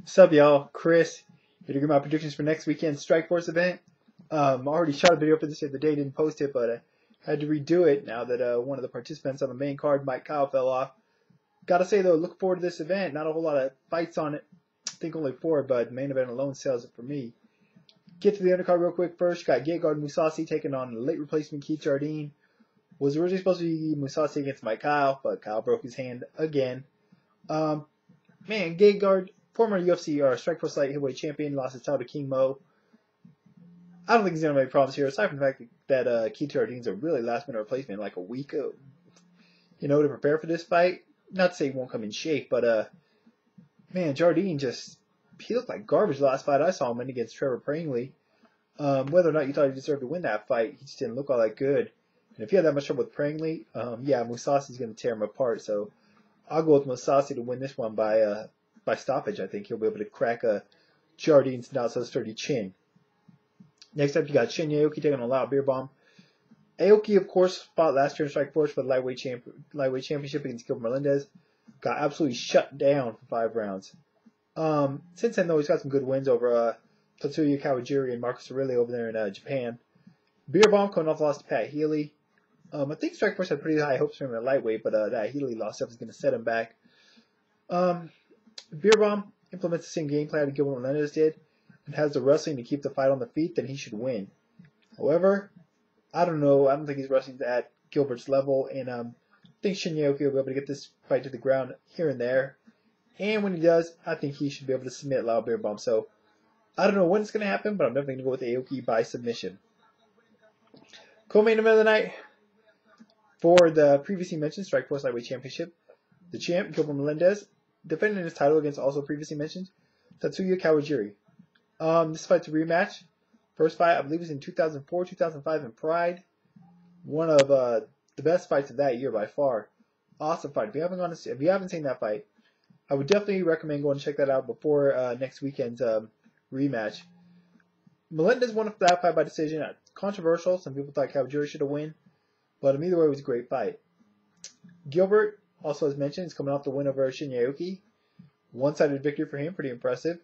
What's up, y'all? Chris here to give my predictions for next weekend's Strikeforce event. I already shot a video for this the other day, didn't post it, but I had to redo it now that one of the participants on the main card, Mike Kyle, fell off. Gotta say though, look forward to this event. Not a whole lot of fights on it. I think only 4, but the main event alone sells it for me. Get to the undercard real quick first. Got Gegard Mousasi taking on the late replacement Keith Jardine. Was originally supposed to be Mousasi against Mike Kyle, but Kyle broke his hand again. Gegard, former UFC or Strikeforce light heavyweight champion, lost his title to King Mo. I don't think he's gonna make problems here, aside from the fact that Keith Jardine's a really last minute replacement, like a week, to prepare for this fight. Not to say he won't come in shape, but Jardine he looked like garbage the last fight I saw him in against Trevor Prangley. Whether or not you thought he deserved to win that fight, he just didn't look all that good. And if you had that much trouble with Prangley, Mousasi's gonna tear him apart. So I'll go with Mousasi to win this one by stoppage. I think he'll be able to crack Jardine's not so sturdy chin. Next up, you got Shinya Aoki taking on Lao Beer Bomb. Aoki, of course, fought last year in Strikeforce for the lightweight championship against Gilbert Melendez. Got absolutely shut down for 5 rounds. Since then, though, he's got some good wins over Tatsuya Kawajiri and Marcus Aurelio over there in Japan. Beer Bomb coming off loss to Pat Healy. I think Strikeforce had pretty high hopes for him at lightweight, but that Healy loss stuff is going to set him back. Beer Bomb implements the same game plan that Gilbert Melendez did and has the wrestling to keep the fight on the feet, then he should win. However, I don't know. I don't think he's wrestling at Gilbert's level, and I think Shinya Aoki will be able to get this fight to the ground here and there. And when he does, I think he should be able to submit Lao Beer Bomb. So I don't know when it's going to happen, but I'm definitely going to go with Aoki by submission. Co-main event of the night for the previously mentioned Strikeforce Lightweight Championship. The champ, Gilbert Melendez, defending his title against also previously mentioned Tatsuya Kawajiri. This fight's a rematch. First fight, I believe, was in 2004, 2005 in Pride. One of the best fights of that year by far. Awesome fight. If you haven't seen that fight, I would definitely recommend going and check that out before next weekend's rematch. Melendez won that fight by decision. Controversial. Some people thought Kawajiri should have won, but either way, it was a great fight. Gilbert, also as mentioned, is coming off the win over Shinya Aoki. One-sided victory for him, pretty impressive.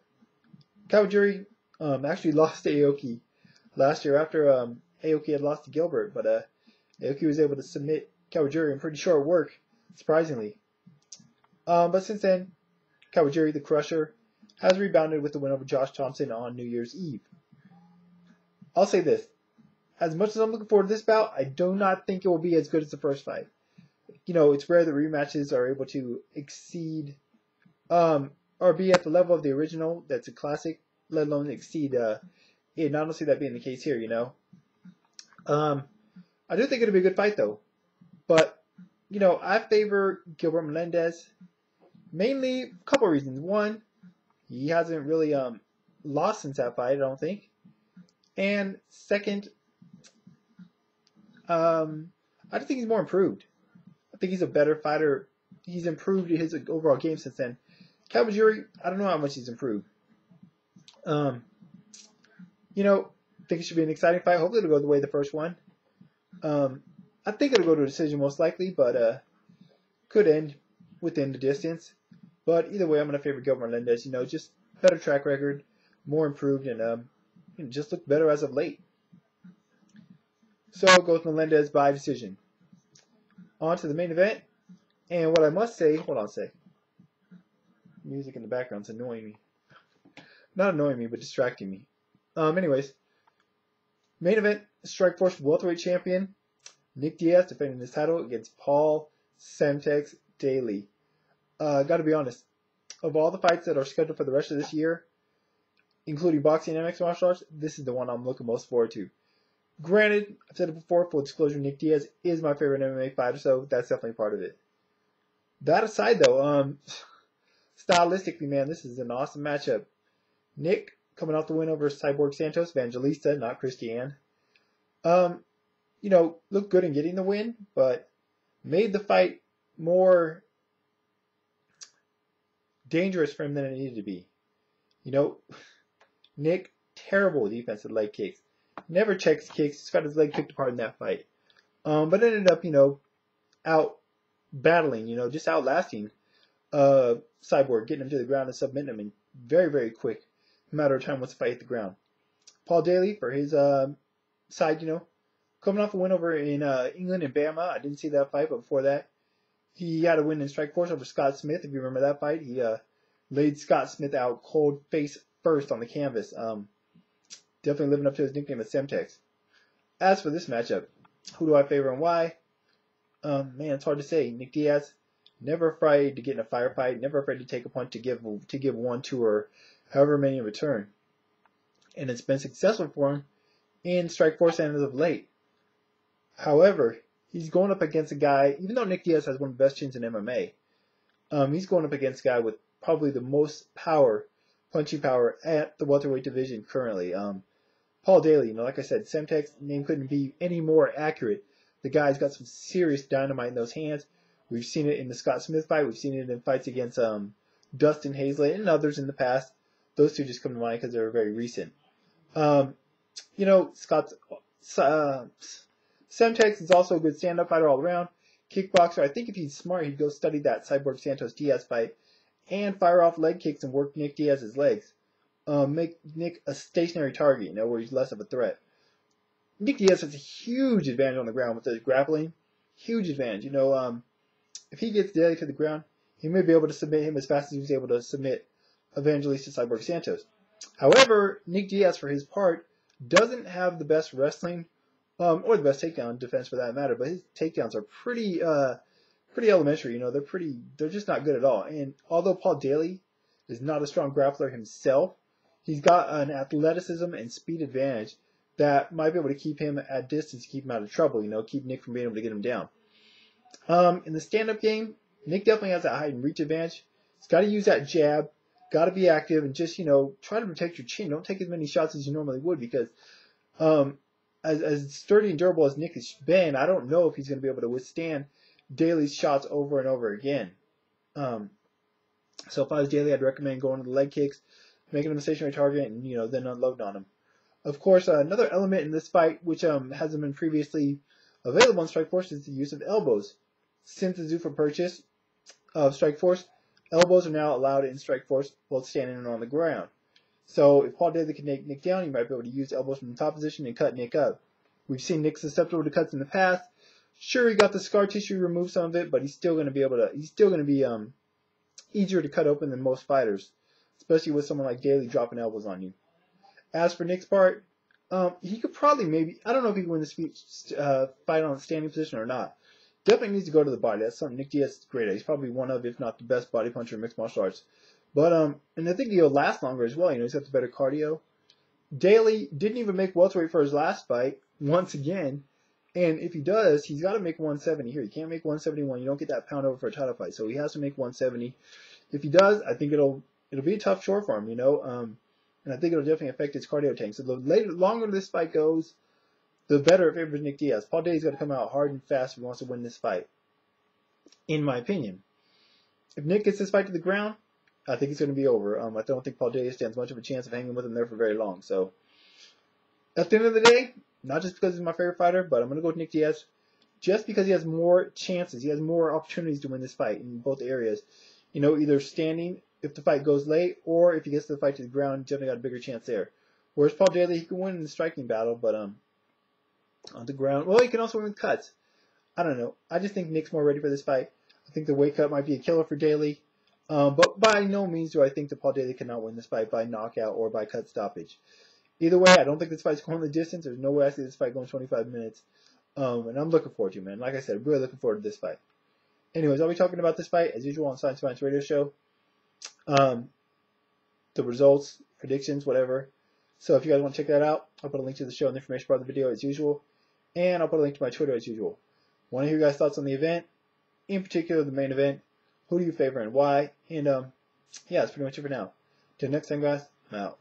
Kawajiri actually lost to Aoki last year after Aoki had lost to Gilbert, but Aoki was able to submit Kawajiri in pretty short work, surprisingly. But since then, Kawajiri, the Crusher, has rebounded with the win over Josh Thompson on New Year's Eve. I'll say this. As much as I'm looking forward to this bout, I do not think it will be as good as the first fight. It's rare that rematches are able to exceed or be at the level of the original that's a classic, let alone exceed it. And I don't see that being the case here, I do think it'll be a good fight, though. But, I favor Gilbert Melendez. Mainly a couple of reasons. One, he hasn't really lost since that fight, I don't think. And second, I just think he's more improved. I think he's a better fighter. He's improved his overall game since then. Kawajiri, I don't know how much he's improved. Think it should be an exciting fight. Hopefully it'll go the way of the first one. I think it'll go to a decision most likely, but could end within the distance. But either way, I'm going to favor Gilbert Melendez. Just better track record, more improved, and just looked better as of late. So I'll go with Melendez by decision. On to the main event. And what I must say, hold on a sec. Music in the background's annoying me. Not annoying me, but distracting me. Anyways, main event, Strikeforce welterweight champion Nick Diaz defending his title against Paul Semtex Daley. Gotta be honest, of all the fights that are scheduled for the rest of this year, including boxing and mixed martial arts, this is the one I'm looking most forward to. Granted, I've said it before, full disclosure, Nick Diaz is my favorite MMA fighter, so that's definitely part of it. That aside, though, stylistically, man, this is an awesome matchup. Nick coming off the win over Cyborg Santos, Evangelista, not Christiane. Looked good in getting the win, but made the fight more dangerous for him than it needed to be. Nick, terrible defensive leg kicks. Never checks kicks. He's got his leg kicked apart in that fight. But ended up, out battling, just outlasting Cyborg, getting him to the ground and submitting him in very, very quick, matter of time once the fight hit the ground. Paul Daley, for his side, coming off a win over in England and Bama. I didn't see that fight, but before that, he had a win in Strikeforce over Scott Smith. If you remember that fight, he laid Scott Smith out cold face first on the canvas. Definitely living up to his nickname as Semtex. As for this matchup, who do I favor and why? Man, it's hard to say. Nick Diaz, never afraid to get in a firefight, never afraid to take a punch to give 1, 2, or however many in return. And it's been successful for him in Strikeforce and as of late. However, he's going up against a guy, even though Nick Diaz has one of the best chins in MMA, he's going up against a guy with probably the most punching power at the welterweight division currently. Paul Daley, like I said, Semtex name couldn't be any more accurate. The guy's got some serious dynamite in those hands. We've seen it in the Scott Smith fight. We've seen it in fights against Dustin Hazlett and others in the past. Those two just come to mind because they're very recent. Semtex is also a good stand-up fighter all around. Kickboxer. I think if he's smart, he'd go study that Cyborg Santos Diaz fight and fire off leg kicks and work Nick Diaz's legs. Make Nick a stationary target, where he's less of a threat. Nick Diaz has a huge advantage on the ground with his grappling. Huge advantage. If he gets Daley to the ground, he may be able to submit him as fast as he was able to submit Evangelista Cyborg Santos. However, Nick Diaz, for his part, doesn't have the best wrestling or the best takedown defense for that matter, but his takedowns are pretty elementary. They're just not good at all. And although Paul Daley is not a strong grappler himself, he's got an athleticism and speed advantage that might be able to keep him at distance, keep him out of trouble, keep Nick from being able to get him down. In the stand-up game, Nick definitely has that height and reach advantage. He's got to use that jab, got to be active, and just, try to protect your chin. Don't take as many shots as you normally would because as sturdy and durable as Nick has been, I don't know if he's going to be able to withstand Daley's shots over and over again. So if I was Daley, I'd recommend going to the leg kicks, making him a stationary target, and then unloading on him. Of course, another element in this fight, which hasn't been previously available in Strikeforce, is the use of elbows. Since the Zuffa purchase of Strikeforce, elbows are now allowed in Strikeforce while standing on the ground. So if Paul Daley can take Nick down, he might be able to use elbows from the top position and cut Nick up. We've seen Nick susceptible to cuts in the past. Sure, he got the scar tissue removed some of it, but he's still going to be easier to cut open than most fighters, especially with someone like Daley dropping elbows on you. As for Nick's part, he could probably I don't know if he can win this fight on a standing position or not. Definitely needs to go to the body. That's something Nick Diaz is great at. He's probably one of, if not the best body puncher in mixed martial arts. But, and I think he'll last longer as well. He's got the better cardio. Daley didn't even make welterweight for his last fight, once again. And if he does, he's got to make 170 here. He can't make 171. You don't get that pound over for a title fight. So he has to make 170. If he does, I think it'll be a tough chore for him, and I think it'll definitely affect his cardio tank. So the longer this fight goes, the better it favors Nick Diaz. Paul Daley's got to come out hard and fast if he wants to win this fight, in my opinion. If Nick gets this fight to the ground, I think it's going to be over. I don't think Paul Daley stands much of a chance of hanging with him there for very long. So, at the end of the day, not just because he's my favorite fighter, but I'm going to go with Nick Diaz just because he has more chances. He has more opportunities to win this fight in both areas. Either standing if the fight goes late, or if he gets the fight to the ground, definitely got a bigger chance there. Whereas Paul Daley, he can win in the striking battle, but on the ground, well, he can also win with cuts. I don't know. I just think Nick's more ready for this fight. I think the weight cut might be a killer for Daley. But by no means do I think that Paul Daley cannot win this fight by knockout or by cut stoppage. Either way, I don't think this fight's going the distance. There's no way I see this fight going 25 minutes. And I'm looking forward to it, man. Like I said, I'm really looking forward to this fight. Anyways, I'll be talking about this fight, as usual, on Science Finance Radio Show. The results, predictions, whatever. So if you guys want to check that out, I'll put a link to the show in the information part of the video as usual. And I'll put a link to my Twitter as usual. Want to hear your guys' thoughts on the event, in particular the main event. Who do you favor and why? And yeah, that's pretty much it for now. Till next time, guys, I'm out.